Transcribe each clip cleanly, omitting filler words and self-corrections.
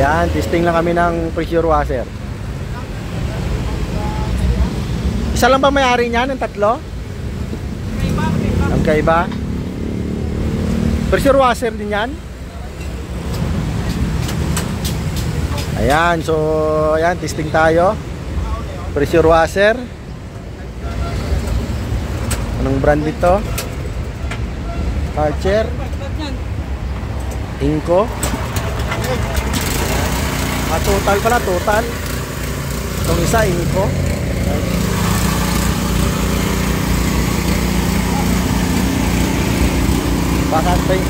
Ayan, testing lang kami ng pressure washer. Isa lang ba may-ari niyan, ng tatlo? Ang kaiba? Pressure washer din yan? Ayan, so ayan, testing tayo. Pressure washer. Anong brand dito? Karcher, Inco. Total pala, total. Itong isa, Inco. Bakantay.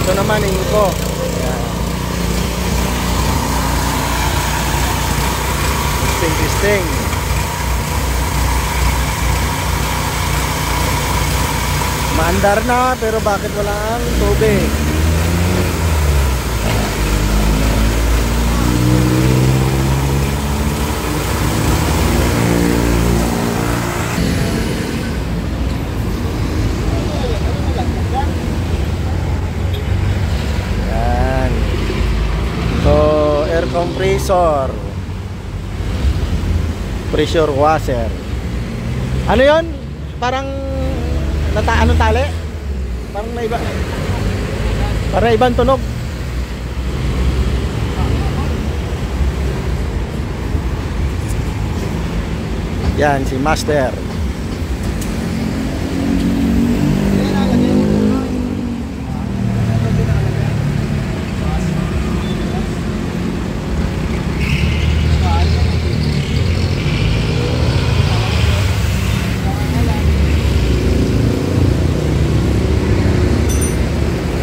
Ito naman, Inco. Testing. Maandar na, pero bakit walang tubig? Yan. So, air compressor, pressure washer. Ano yon? Parang anong tali? Parang na iba. Parang ibang tunog. Yan si Master.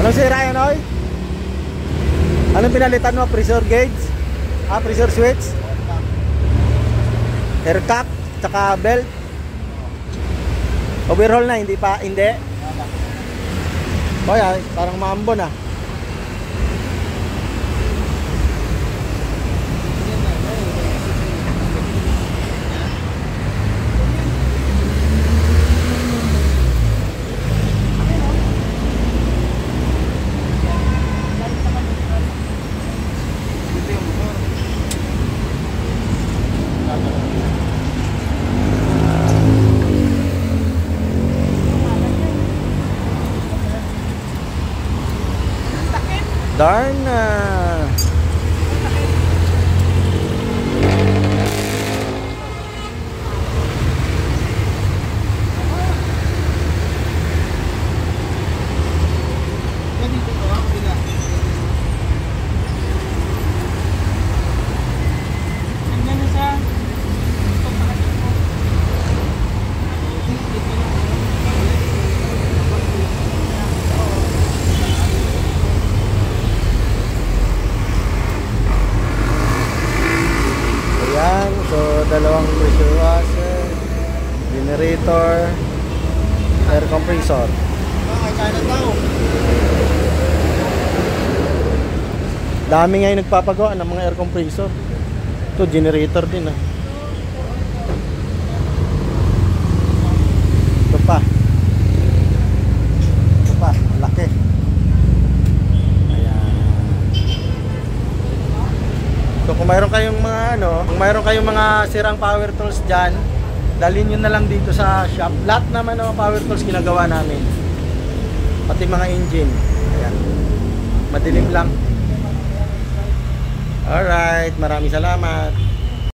Anong sira yan, oy? Anong pinalitan mo? Pressure gauge? Pressure switch? Air cap? Tsaka belt? Overhaul na? Hindi pa? Hindi? Oy, parang maambon ah. Darn na. So, dalawang pressure washer, generator, air compressor. Dami ngayon nagpapagawa ng mga air compressor. Ito, generator din ah. Ito pa. Ito pa, laki. So kung mayroon kayong mga kung mayroon kayong mga sirang power tools diyan, dalhin niyo na lang dito sa shop. Lahat naman ng power tools ginagawa namin. Pati mga engine. Ayan. Madilim lang. Alright, maraming salamat.